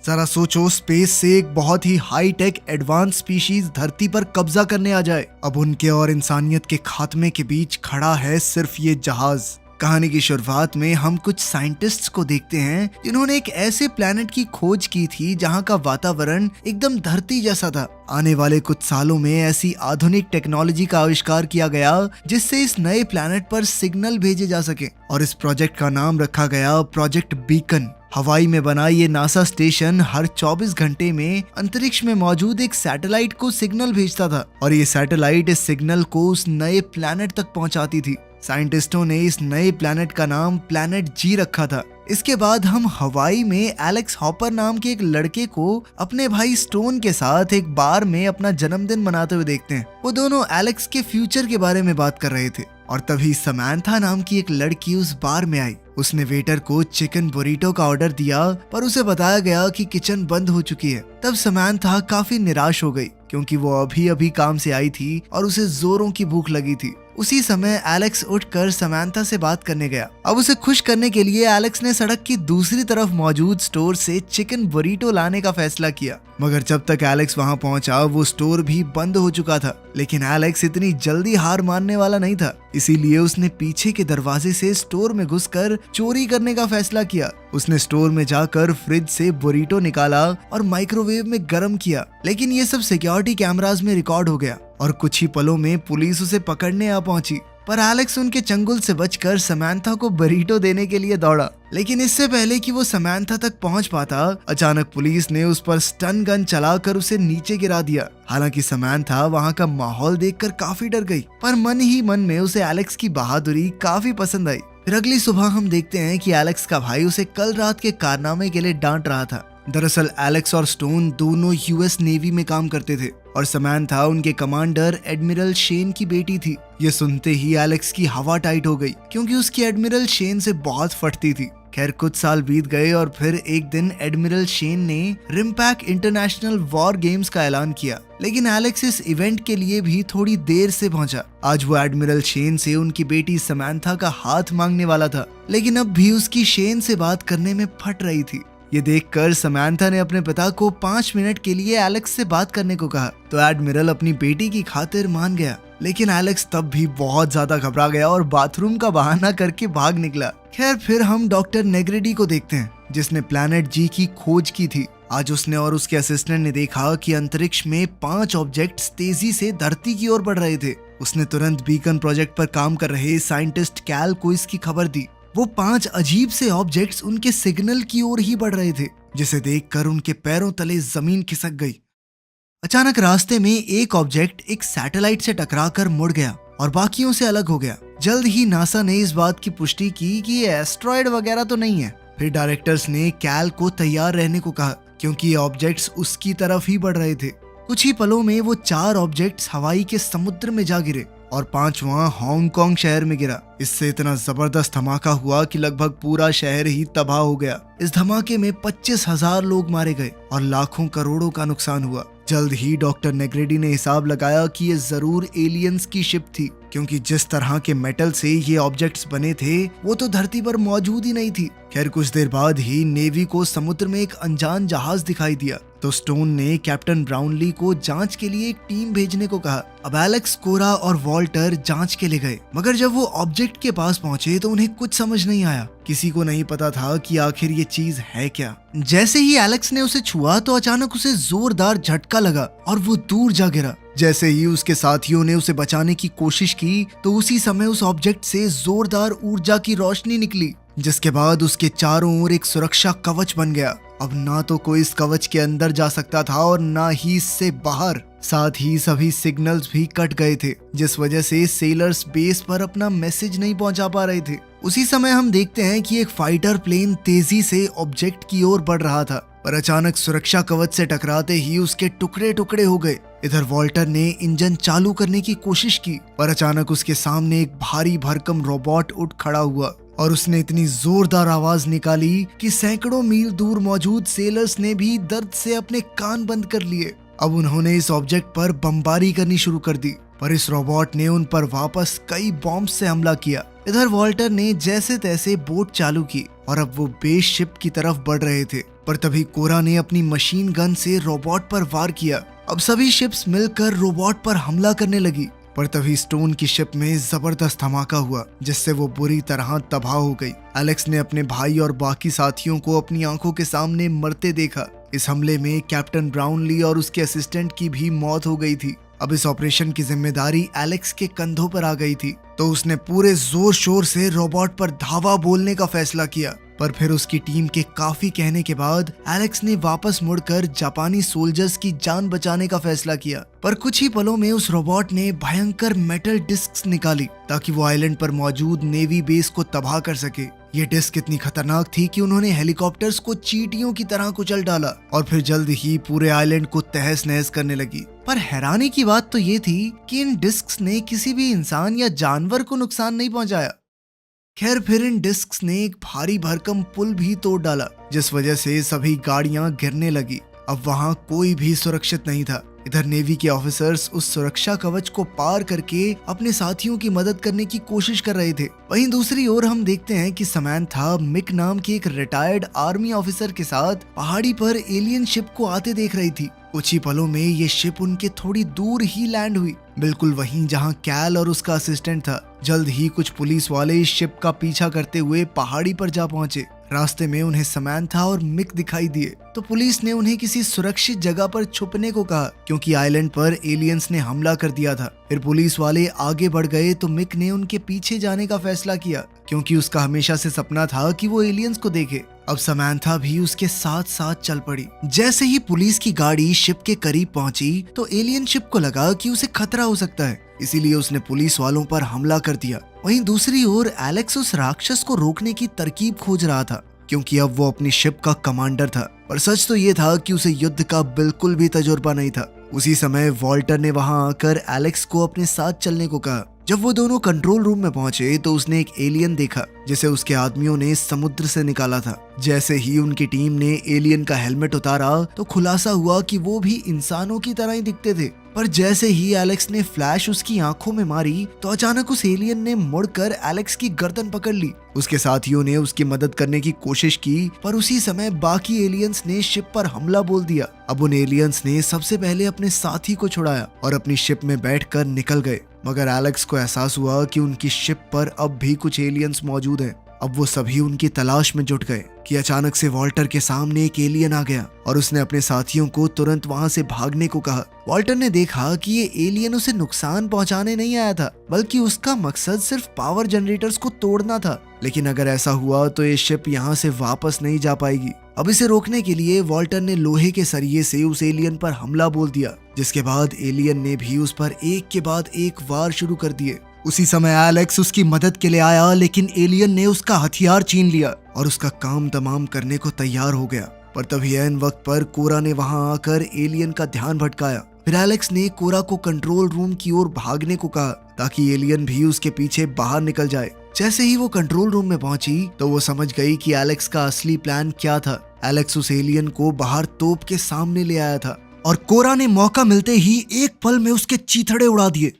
जरा सोचो, स्पेस से एक बहुत ही हाई टेक एडवांस स्पीशीज धरती पर कब्जा करने आ जाए। अब उनके और इंसानियत के खात्मे के बीच खड़ा है सिर्फ ये जहाज। कहानी की शुरुआत में हम कुछ साइंटिस्ट्स को देखते हैं जिन्होंने एक ऐसे प्लेनेट की खोज की थी जहां का वातावरण एकदम धरती जैसा था। आने वाले कुछ सालों में ऐसी आधुनिक टेक्नोलॉजी का आविष्कार किया गया जिससे इस नए प्लेनेट पर सिग्नल भेजे जा सके, और इस प्रोजेक्ट का नाम रखा गया प्रोजेक्ट बीकन। हवाई में बना ये नासा स्टेशन हर 24 घंटे में अंतरिक्ष में मौजूद एक सैटेलाइट को सिग्नल भेजता था, और ये सैटेलाइट इस सिग्नल को उस नए प्लेनेट तक पहुंचाती थी। साइंटिस्टों ने इस नए प्लेनेट का नाम प्लेनेट जी रखा था। इसके बाद हम हवाई में एलेक्स हॉपर नाम के एक लड़के को अपने भाई स्टोन के साथ एक बार में अपना जन्मदिन मनाते हुए देखते हैं। वो दोनों एलेक्स के फ्यूचर के बारे में बात कर रहे थे, और तभी समैंथा नाम की एक लड़की उस बार में आई। उसने वेटर को चिकन बुरीटो का ऑर्डर दिया, पर उसे बताया गया कि किचन बंद हो चुकी है। तब समैंथा काफी निराश हो गई क्योंकि वो अभी अभी काम से आई थी और उसे जोरों की भूख लगी थी। उसी समय एलेक्स उठकर समैंथा से बात करने गया। अब उसे खुश करने के लिए एलेक्स ने सड़क की दूसरी तरफ मौजूद स्टोर से चिकन बुरीटो लाने का फैसला किया, मगर जब तक एलेक्स वहां पहुंचा वो स्टोर भी बंद हो चुका था। लेकिन एलेक्स इतनी जल्दी हार मानने वाला नहीं था, इसीलिए उसने पीछे के दरवाजे से स्टोर में घुसकर चोरी करने का फैसला किया। उसने स्टोर में जाकर फ्रिज से बुरीटो निकाला और माइक्रोवेव में गर्म किया, लेकिन ये सब सिक्योरिटी कैमरास में रिकॉर्ड हो गया और कुछ ही पलों में पुलिस उसे पकड़ने आ पहुंची। पर एलेक्स उनके चंगुल से बचकर समैंथा को बुरीटो देने के लिए दौड़ा, लेकिन इससे पहले कि वो समैंथा तक पहुंच पाता, अचानक पुलिस ने उस पर स्टन गन चलाकर उसे नीचे गिरा दिया। हालांकि समैंथा वहां का माहौल देखकर काफी डर गई, पर मन ही मन में उसे एलेक्स की बहादुरी काफी पसंद आई। फिर अगली सुबह हम देखते हैं कि एलेक्स का भाई उसे कल रात के कारनामे के लिए डांट रहा था। दरअसल एलेक्स और स्टोन दोनों यूएस नेवी में काम करते थे और समैंथा उनके कमांडर एडमिरल शेन की बेटी थी। ये सुनते ही एलेक्स की हवा टाइट हो गई क्योंकि उसकी एडमिरल शेन से बहुत फटती थी। खैर कुछ साल बीत गए और फिर एक दिन एडमिरल शेन ने रिम्पैक इंटरनेशनल वॉर गेम्स का ऐलान किया, लेकिन एलेक्स इस इवेंट के लिए भी थोड़ी देर से पहुंचा। आज वो एडमिरल शेन से उनकी बेटी समैंथा का हाथ मांगने वाला था, लेकिन अब भी उसकी शेन से बात करने में फट रही थी। ये देखकर समैंथा ने अपने पिता को 5 मिनट के लिए एलेक्स से बात करने को कहा, तो एडमिरल अपनी बेटी की खातिर मान गया। लेकिन एलेक्स तब भी बहुत ज्यादा घबरा गया और बाथरूम का बहाना करके भाग निकला। खैर फिर हम डॉक्टर नेग्रेडी को देखते हैं जिसने प्लेनेट जी की खोज की थी। आज उसने और उसके असिस्टेंट ने देखा कि अंतरिक्ष में 5 ऑब्जेक्ट्स तेजी से धरती की ओर बढ़ रहे थे। उसने तुरंत बीकन प्रोजेक्ट पर काम कर रहे साइंटिस्ट कैल को इसकी खबर दी। वो 5 अजीब से ऑब्जेक्ट्स उनके सिग्नल की ओर ही बढ़ रहे थे, जिसे देखकर उनके पैरों तले जमीन खिसक गई। अचानक रास्ते में एक ऑब्जेक्ट एक सैटेलाइट से टकराकर मुड़ गया और बाकियों से अलग हो गया। जल्द ही नासा ने इस बात की पुष्टि की कि ये एस्ट्रॉयड वगैरह तो नहीं है। फिर डायरेक्टर्स ने कैल को तैयार रहने को कहा क्योंकि ये ऑब्जेक्ट्स उसकी तरफ ही बढ़ रहे थे। कुछ ही पलों में वो 4 ऑब्जेक्ट्स हवाई के समुद्र में जा गिरे और 5वां हांगकांग शहर में गिरा। इससे इतना जबरदस्त धमाका हुआ कि लगभग पूरा शहर ही तबाह हो गया। इस धमाके में 25,000 लोग मारे गए और लाखों करोड़ों का नुकसान हुआ। जल्द ही डॉक्टर नेग्रेडी ने हिसाब लगाया कि ये जरूर एलियंस की शिप थी, क्योंकि जिस तरह के मेटल से ये ऑब्जेक्ट्स बने थे वो तो धरती पर मौजूद ही नहीं थी। खैर कुछ देर बाद ही नेवी को समुद्र में एक अनजान जहाज दिखाई दिया, तो स्टोन ने कैप्टन ब्राउनली को जांच के लिए एक टीम भेजने को कहा। अब एलेक्स, कोरा और वॉल्टर जांच के लिए गए, मगर जब वो ऑब्जेक्ट के पास पहुंचे तो उन्हें कुछ समझ नहीं आया। किसी को नहीं पता था कि आखिर ये चीज है क्या। जैसे ही एलेक्स ने उसे छुआ तो अचानक उसे जोरदार झटका लगा और वो दूर जा गिरा। जैसे ही उसके साथियों ने उसे बचाने की कोशिश की तो उसी समय उस ऑब्जेक्ट से जोरदार ऊर्जा की रोशनी निकली, जिसके बाद उसके चारों ओर एक सुरक्षा कवच बन गया। अब ना तो कोई इस कवच के अंदर जा सकता था और ना ही इससे बाहर। साथ ही सभी सिग्नल्स भी कट गए थे, जिस वजह से सेलर्स बेस पर अपना मैसेज नहीं पहुंचा पा रहे थे। उसी समय हम देखते हैं कि एक फाइटर प्लेन तेजी से ऑब्जेक्ट की ओर बढ़ रहा था, पर अचानक सुरक्षा कवच से टकराते ही उसके टुकड़े टुकड़े हो गए। इधर वॉल्टर ने इंजन चालू करने की कोशिश की, पर अचानक उसके सामने एक भारी भरकम रोबोट उठ खड़ा हुआ और उसने इतनी जोरदार आवाज निकाली कि सैकड़ों मील दूर मौजूद सेलर्स ने भी दर्द से अपने कान बंद कर लिए। अब उन्होंने इस ऑब्जेक्ट पर बमबारी करनी शुरू कर दी, पर इस रोबोट ने उन पर वापस कई बॉम्ब से हमला किया। इधर वॉल्टर ने जैसे तैसे बोट चालू की और अब वो बेस शिप की तरफ बढ़ रहे थे। पर तभी कोरा ने अपनी मशीन गन से रोबोट पर वार किया। अब सभी शिप्स मिलकर रोबोट पर हमला करने लगी, पर तभी स्टोन की शिप में जबरदस्त धमाका हुआ जिससे वो बुरी तरह तबाह हो गई। एलेक्स ने अपने भाई और बाकी साथियों को अपनी आंखों के सामने मरते देखा। इस हमले में कैप्टन ब्राउनली और उसके असिस्टेंट की भी मौत हो गई थी। अब इस ऑपरेशन की जिम्मेदारी एलेक्स के कंधों पर आ गई थी, तो उसने पूरे जोर शोर से रोबोट पर धावा बोलने का फैसला किया। पर फिर उसकी टीम के काफी कहने के बाद एलेक्स ने वापस मुड़कर जापानी सोल्जर्स की जान बचाने का फैसला किया। पर कुछ ही पलों में उस रोबोट ने भयंकर मेटल डिस्क्स निकाली ताकि वो आइलैंड पर मौजूद नेवी बेस को तबाह कर सके। ये डिस्क इतनी खतरनाक थी कि उन्होंने हेलीकॉप्टर्स को चींटियों की तरह कुचल डाला और फिर जल्द ही पूरे आइलैंड को तहस नहस करने लगी। पर हैरानी की बात तो ये थी कि इन डिस्क्स ने किसी भी इंसान या जानवर को नुकसान नहीं पहुंचाया। खैर फिर इन डिस्क्स ने एक भारी भरकम पुल भी तोड़ डाला जिस वजह से सभी गाड़ियां गिरने लगी। अब वहां कोई भी सुरक्षित नहीं था। इधर नेवी के ऑफिसर्स उस सुरक्षा कवच को पार करके अपने साथियों की मदद करने की कोशिश कर रहे थे। वहीं दूसरी ओर हम देखते हैं कि समैंथा मिक नाम की एक रिटायर्ड आर्मी ऑफिसर के साथ पहाड़ी पर एलियन शिप को आते देख रही थी। कुछ ही पलों में ये शिप उनके थोड़ी दूर ही लैंड हुई, बिल्कुल वहीं जहां कैल और उसका असिस्टेंट था। जल्द ही कुछ पुलिस वाले इस शिप का पीछा करते हुए पहाड़ी पर जा पहुंचे। रास्ते में उन्हें समैंथा और मिक दिखाई दिए, तो पुलिस ने उन्हें किसी सुरक्षित जगह पर छुपने को कहा क्योंकि आइलैंड पर एलियंस ने हमला कर दिया था। फिर पुलिस वाले आगे बढ़ गए तो मिक ने उनके पीछे जाने का फैसला किया क्योंकि उसका हमेशा से सपना था कि वो एलियंस को देखे। अब समैंथा भी उसके साथ साथ चल पड़ी। जैसे ही पुलिस की गाड़ी शिप के करीब पहुंची तो एलियन शिप को लगा कि उसे खतरा हो सकता है, इसीलिए उसने पुलिस वालों पर हमला कर दिया। वहीं दूसरी ओर एलेक्स उस राक्षस को रोकने की तरकीब खोज रहा था क्योंकि अब वो अपनी शिप का कमांडर था। पर सच तो ये था कि उसे युद्ध का बिल्कुल भी तजुर्बा नहीं था। उसी समय वॉल्टर ने वहां आकर एलेक्स को अपने साथ चलने को कहा। जब वो दोनों कंट्रोल रूम में पहुंचे तो उसने एक एलियन देखा जिसे उसके आदमियों ने समुद्र से निकाला था। जैसे ही उनकी टीम ने एलियन का हेलमेट उतारा तो खुलासा हुआ कि वो भी इंसानों की तरह ही दिखते थे। पर जैसे ही एलेक्स ने फ्लैश उसकी आंखों में मारी तो अचानक उस एलियन ने मुड़कर एलेक्स की गर्दन पकड़ ली। उसके साथियों ने उसकी मदद करने की कोशिश की, पर उसी समय बाकी एलियंस ने शिप पर हमला बोल दिया। अब उन एलियंस ने सबसे पहले अपने साथी को छुड़ाया और अपनी शिप में बैठकर निकल गए। मगर एलेक्स को एहसास हुआ कि उनकी शिप पर अब भी कुछ एलियंस मौजूद हैं। अब वो सभी उनकी तलाश में जुट गए कि अचानक से वॉल्टर के सामने एक एलियन आ गया और उसने अपने साथियों को तुरंत वहां से भागने को कहा। वॉल्टर ने देखा कि ये एलियन उसे नुकसान पहुंचाने नहीं आया था, बल्कि उसका मकसद सिर्फ पावर जनरेटर्स को तोड़ना था। लेकिन अगर ऐसा हुआ तो ये शिप यहाँ से वापस नहीं जा पाएगी। अब इसे रोकने के लिए वॉल्टर ने लोहे के सरिये से उस एलियन पर हमला बोल दिया, जिसके बाद एलियन ने भी उस पर एक के बाद एक वार शुरू कर दिए। उसी समय एलेक्स उसकी मदद के लिए आया, लेकिन एलियन ने उसका हथियार छीन लिया और उसका काम तमाम करने को तैयार हो गया। पर तभी ऐन वक्त पर कोरा ने वहां आकर एलियन का ध्यान भटकाया। फिर एलेक्स ने कोरा को कंट्रोल रूम की ओर भागने को कहा ताकि एलियन भी उसके पीछे बाहर निकल जाए। जैसे ही वो कंट्रोल रूम में पहुंची तो वो समझ गई कि एलेक्स का असली प्लान क्या था। एलेक्स उस एलियन को बाहर तोप के सामने ले आया था और कोरा ने मौका मिलते ही एक पल में उसके चीथड़े उड़ा दिए।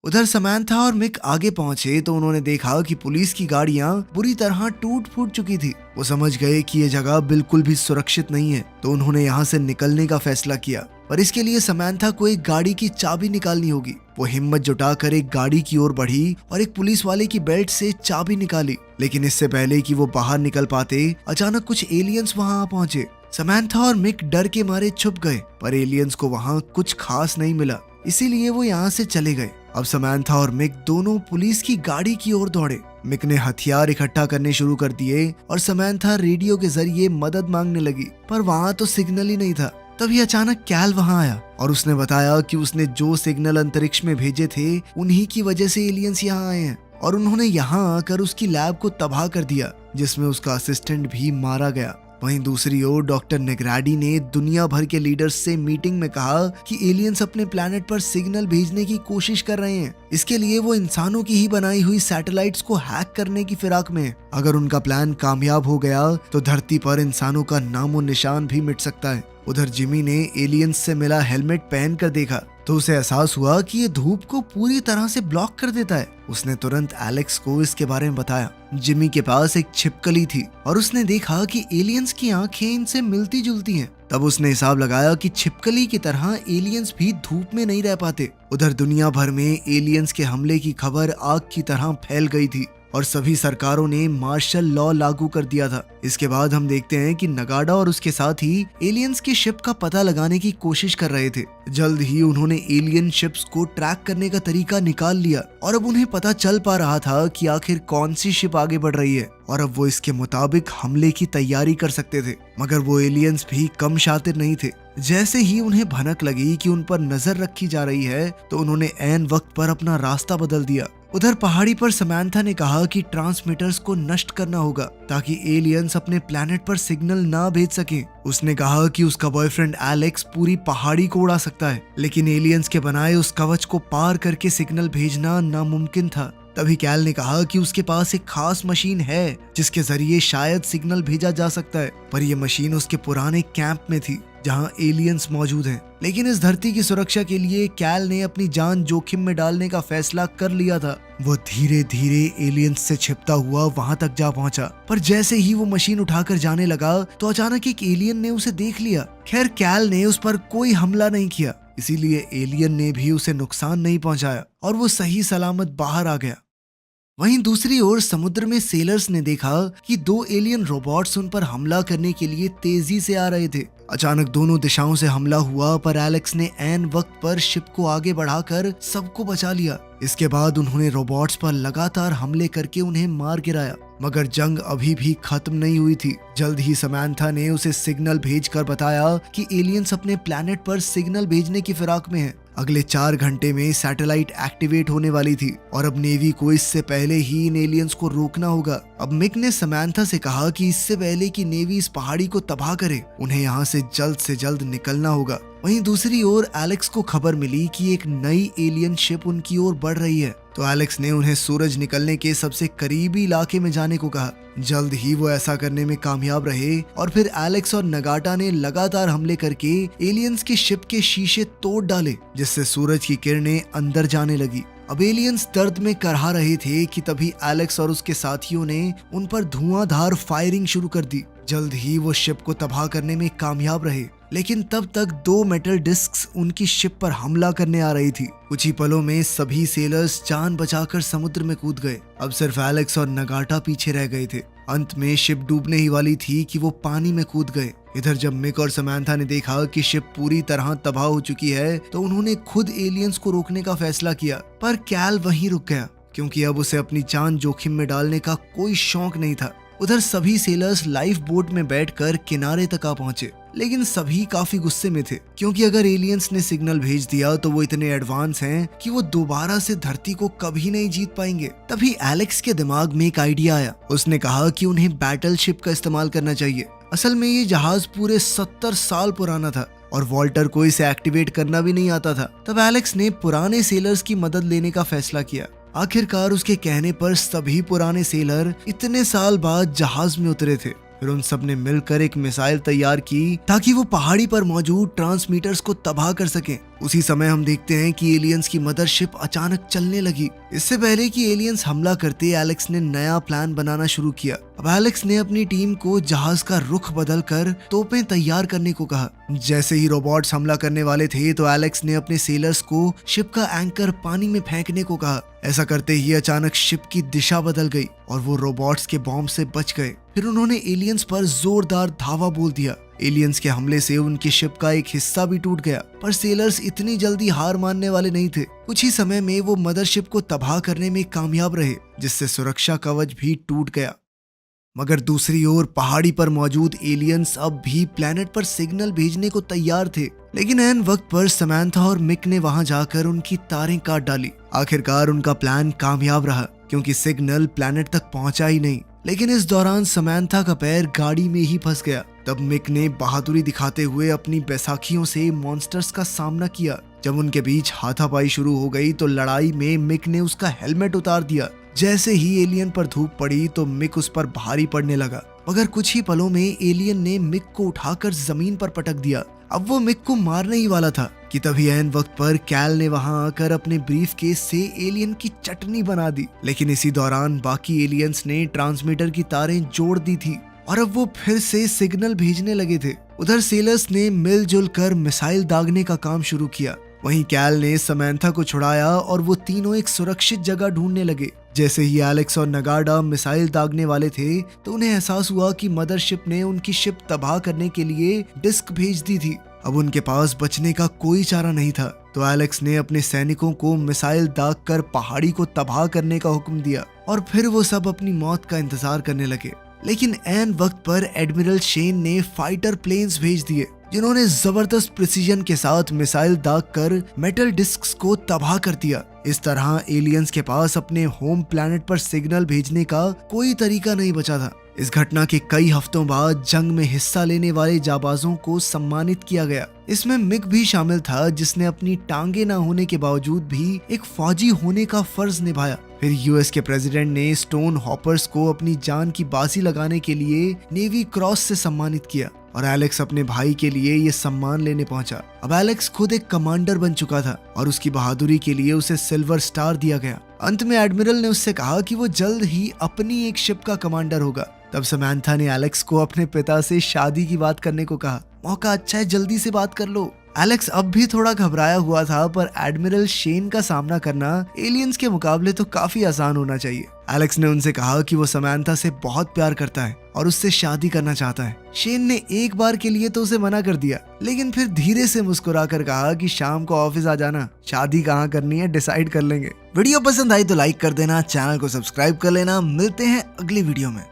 उधर समैंथा और मिक आगे पहुंचे तो उन्होंने देखा कि पुलिस की गाड़ियां बुरी तरह टूट फूट चुकी थी। वो समझ गए कि ये जगह बिल्कुल भी सुरक्षित नहीं है, तो उन्होंने यहाँ से निकलने का फैसला किया। पर इसके लिए समैंथा को एक गाड़ी की चाबी निकालनी होगी। वो हिम्मत जुटाकर एक गाड़ी की ओर बढ़ी और एक पुलिस वाले की बेल्ट से चाबी निकाली। लेकिन इससे पहले कि वो बाहर निकल पाते, अचानक कुछ एलियंस वहां आ पहुंचे। समैंथा और मिक डर के मारे छुप गए, पर एलियंस को वहां कुछ खास नहीं मिला, इसीलिए वो यहाँ से चले गए। अब समैंथा और मिक दोनों पुलिस की गाड़ी की ओर दौड़े। मिक ने हथियार इकट्ठा करने शुरू कर दिए और समैंथा रेडियो के जरिए मदद मांगने लगी, पर वहाँ तो सिग्नल ही नहीं था। तभी अचानक कैल वहाँ आया और उसने बताया कि उसने जो सिग्नल अंतरिक्ष में भेजे थे उन्हीं की वजह से एलियंस यहाँ आए हैं और उन्होंने यहाँ आकर उसकी लैब को तबाह कर दिया, जिसमें उसका असिस्टेंट भी मारा गया। वहीं दूसरी ओर डॉक्टर नेग्राडी ने दुनिया भर के लीडर्स से मीटिंग में कहा कि एलियंस अपने प्लैनेट पर सिग्नल भेजने की कोशिश कर रहे हैं। इसके लिए वो इंसानों की ही बनाई हुई सैटेलाइट्स को हैक करने की फिराक में है। अगर उनका प्लान कामयाब हो गया तो धरती पर इंसानों का नामो निशान भी मिट सकता है। उधर जिमी ने एलियंस से मिला हेलमेट पहन कर देखा तो उसे एहसास हुआ कि ये धूप को पूरी तरह से ब्लॉक कर देता है। उसने तुरंत एलेक्स को इसके बारे में बताया। जिमी के पास एक छिपकली थी और उसने देखा कि एलियंस की आंखें इनसे मिलती जुलती हैं। तब उसने हिसाब लगाया कि छिपकली की तरह एलियंस भी धूप में नहीं रह पाते। उधर दुनिया भर में एलियंस के हमले की खबर आग की तरह फैल गई थी और सभी सरकारों ने मार्शल लॉ लागू कर दिया था। इसके बाद हम देखते हैं कि नगाडा और उसके साथ ही एलियंस की शिप का पता लगाने की कोशिश कर रहे थे। जल्द ही उन्होंने एलियन शिप्स को ट्रैक करने का तरीका निकाल लिया और अब उन्हें पता चल पा रहा था कि आखिर कौन सी शिप आगे बढ़ रही है और अब वो इसके मुताबिक हमले की तैयारी कर सकते थे। मगर वो एलियंस भी कम शातिर नहीं थे। जैसे ही उन्हें भनक लगी कि उन पर नजर रखी जा रही है तो उन्होंने ऐन वक्त पर अपना रास्ता बदल दिया। उधर पहाड़ी पर समांथा ने कहा कि ट्रांसमीटर्स को नष्ट करना होगा ताकि एलियंस अपने प्लेनेट पर सिग्नल ना भेज सकें। उसने कहा कि उसका बॉयफ्रेंड एलेक्स पूरी पहाड़ी को उड़ा सकता है, लेकिन एलियंस के बनाए उस कवच को पार करके सिग्नल भेजना नामुमकिन था। तभी कैल ने कहा कि उसके पास एक खास मशीन है जिसके जरिए शायद सिग्नल भेजा जा सकता है, पर यह मशीन उसके पुराने कैंप में थी जहां एलियंस मौजूद हैं। लेकिन इस धरती की सुरक्षा के लिए कैल ने अपनी जान जोखिम में डालने का फैसला कर लिया था। वो धीरे धीरे एलियंस से छिपता हुआ वहां तक जा पहुंचा, पर जैसे ही वो मशीन उठाकर जाने लगा तो अचानक एक एलियन ने उसे देख लिया। खैर कैल ने उस पर कोई हमला नहीं किया, इसीलिए एलियन ने भी उसे नुकसान नहीं पहुंचाया और वो सही सलामत बाहर आ गया। वहीं दूसरी ओर समुद्र में सेलर्स ने देखा कि दो एलियन रोबोट्स उन पर हमला करने के लिए तेजी से आ रहे थे। अचानक दोनों दिशाओं से हमला हुआ, पर एलेक्स ने ऐन वक्त पर शिप को आगे बढ़ाकर सबको बचा लिया। इसके बाद उन्होंने रोबोट्स पर लगातार हमले करके उन्हें मार गिराया, मगर जंग अभी भी खत्म नहीं हुई थी। जल्द ही समांथा ने उसे सिग्नल भेजकर बताया कि एलियंस अपने प्लेनेट पर सिग्नल भेजने की फिराक में है। अगले 4 घंटे में सैटेलाइट एक्टिवेट होने वाली थी और अब नेवी को इससे पहले ही इन एलियंस को रोकना होगा। अब मिक ने समांथा से कहा कि इससे पहले कि नेवी इस पहाड़ी को तबाह करे, उन्हें यहाँ से जल्द निकलना होगा। वहीं दूसरी ओर एलेक्स को खबर मिली कि एक नई एलियन शिप उनकी ओर बढ़ रही है, तो एलेक्स ने उन्हें सूरज निकलने के सबसे करीबी इलाके में जाने को कहा। जल्द ही वो ऐसा करने में कामयाब रहे और फिर एलेक्स और नगाटा ने लगातार हमले करके एलियंस की शिप के शीशे तोड़ डाले, जिससे सूरज की किरणें अंदर जाने लगी। अब एलियंस दर्द में करहा रहे थे कि तभी एलेक्स और उसके साथियों ने उन पर धुआंधार फायरिंग शुरू कर दी। जल्द ही वो शिप को तबाह करने में कामयाब रहे, लेकिन तब तक 2 मेटल डिस्क्स उनकी शिप पर हमला करने आ रही थी। कुछ ही पलों में सभी सेलर्स जान बचाकर समुद्र में कूद गए। अब सिर्फ एलेक्स और नगाटा पीछे रह गए थे। अंत में शिप डूबने ही वाली थी कि वो पानी में कूद गए। इधर जब मिक और समांथा ने देखा कि शिप पूरी तरह तबाह हो चुकी है, तो उन्होंने खुद एलियंस को रोकने का फैसला किया, पर कैल वहीं रुक गया क्योंकि अब उसे अपनी जान जोखिम में डालने का कोई शौक नहीं था। उधर सभी सेलर्स लाइफ बोट में बैठकर किनारे तक आ पहुंचे, लेकिन सभी काफी गुस्से में थे क्योंकि अगर एलियंस ने सिग्नल भेज दिया तो वो इतने एडवांस हैं कि वो दोबारा से धरती को कभी नहीं जीत पाएंगे। तभी एलेक्स के दिमाग में एक आइडिया आया। उसने कहा कि उन्हें बैटल शिप का इस्तेमाल करना चाहिए। असल में ये जहाज पूरे 70 साल पुराना था और वॉल्टर को इसे एक्टिवेट करना भी नहीं आता था। तब एलेक्स ने पुराने सेलर्स की मदद लेने का फैसला किया। आखिरकार उसके कहने पर सभी पुराने सेलर इतने साल बाद जहाज में उतरे थे। फिर उन सब ने मिलकर एक मिसाइल तैयार की ताकि वो पहाड़ी पर मौजूद ट्रांसमीटर्स को तबाह कर सकें। उसी समय हम देखते हैं कि एलियंस की मदरशिप अचानक चलने लगी। इससे पहले कि एलियंस हमला करते, एलेक्स ने नया प्लान बनाना शुरू किया। अब एलेक्स ने अपनी टीम को जहाज का रुख बदलकर तोपें तैयार करने को कहा। जैसे ही रोबोट्स हमला करने वाले थे तो एलेक्स ने अपने सेलर्स को शिप का एंकर पानी में फेंकने को कहा। ऐसा करते ही अचानक शिप की दिशा बदल गई और वो रोबोट्स के बॉम्ब से बच गए। फिर उन्होंने एलियंस पर जोरदार धावा बोल दिया। एलियंस के हमले से उनकी शिप का एक हिस्सा भी टूट गया, पर सेलर्स इतनी जल्दी हार मानने वाले नहीं थे। कुछ ही समय में वो मदरशिप को तबाह करने में कामयाब रहे, जिससे सुरक्षा कवच भी टूट गया। मगर दूसरी ओर पहाड़ी पर मौजूद एलियंस अब भी प्लेनेट पर सिग्नल भेजने को तैयार थे, लेकिन ऐन वक्त पर समांथा और मिक ने वहां जाकर उनकी तारें काट डाली। आखिरकार उनका प्लान कामयाब रहा क्योंकि सिग्नल प्लेनेट तक पहुंचा ही नहीं। लेकिन इस दौरान समांथा का पैर गाड़ी में ही फंस गया। तब मिक ने बहादुरी दिखाते हुए अपनी बैसाखियों से मॉन्स्टर्स का सामना किया। जब उनके बीच हाथापाई शुरू हो गई तो लड़ाई में मिक ने उसका हेलमेट उतार दिया। जैसे ही एलियन पर धूप पड़ी तो मिक उस पर भारी पड़ने लगा, मगर कुछ ही पलों में एलियन ने मिक को उठाकर जमीन पर पटक दिया। अब वो मिक को मारने ही वाला था कि तभी ऐन वक्त पर कैल ने वहां आकर अपने ब्रीफ केस से एलियन की चटनी बना दी। लेकिन इसी दौरान बाकी एलियंस ने ट्रांसमीटर की तारें जोड़ दी थी और अब वो फिर से सिग्नल भेजने लगे थे। उधर सेलर्स ने मिलजुल कर मिसाइल दागने का काम शुरू किया। वहीं कैल ने समैंथा को छुड़ाया और वो तीनों एक सुरक्षित जगह ढूंढने लगे। जैसे ही एलेक्स और नगाडा मिसाइल दागने वाले थे तो उन्हें एहसास हुआ कि मदरशिप ने उनकी शिप तबाह करने के लिए डिस्क भेज दी थी। अब उनके पास बचने का कोई चारा नहीं था, तो एलेक्स ने अपने सैनिकों को मिसाइल दाग कर पहाड़ी को तबाह करने का हुक्म दिया और फिर वो सब अपनी मौत का इंतजार करने लगे। लेकिन ऐन वक्त पर एडमिरल शेन ने फाइटर प्लेन्स भेज दिए जिन्होंने जबरदस्त प्रिसीजन के साथ मिसाइल दाग कर मेटल डिस्क्स को तबाह कर दिया। इस तरह एलियंस के पास अपने होम प्लैनेट पर सिग्नल भेजने का कोई तरीका नहीं बचा था। इस घटना के कई हफ्तों बाद जंग में हिस्सा लेने वाले जाबाजों को सम्मानित किया गया। इसमें मिक भी शामिल था, जिसने अपनी टांगे न होने के बावजूद भी एक फौजी होने का फर्ज निभाया। फिर यूएस के प्रेसिडेंट ने स्टोन हॉपर्स को अपनी जान की बाजी लगाने के लिए नेवी क्रॉस से सम्मानित किया और एलेक्स अपने भाई के लिए ये सम्मान लेने पहुंचा। अब एलेक्स खुद एक कमांडर बन चुका था और उसकी बहादुरी के लिए उसे सिल्वर स्टार दिया गया। अंत में एडमिरल ने उससे कहा कि वो जल्द ही अपनी एक शिप का कमांडर होगा। तब समैंथा ने एलेक्स को अपने पिता से शादी की बात करने को कहा। मौका अच्छा है, जल्दी से बात कर लो। एलेक्स अब भी थोड़ा घबराया हुआ था, पर एडमिरल शेन का सामना करना एलियंस के मुकाबले तो काफी आसान होना चाहिए। एलेक्स ने उनसे कहा कि वो समैंथा से बहुत प्यार करता है और उससे शादी करना चाहता है। शेन ने एक बार के लिए तो उसे मना कर दिया, लेकिन फिर धीरे से मुस्कुराकर कहा कि शाम को ऑफिस आ जाना, शादी कहाँ करनी है डिसाइड कर लेंगे। वीडियो पसंद आई तो लाइक कर देना, चैनल को सब्सक्राइब कर लेना। मिलते हैं अगली वीडियो में।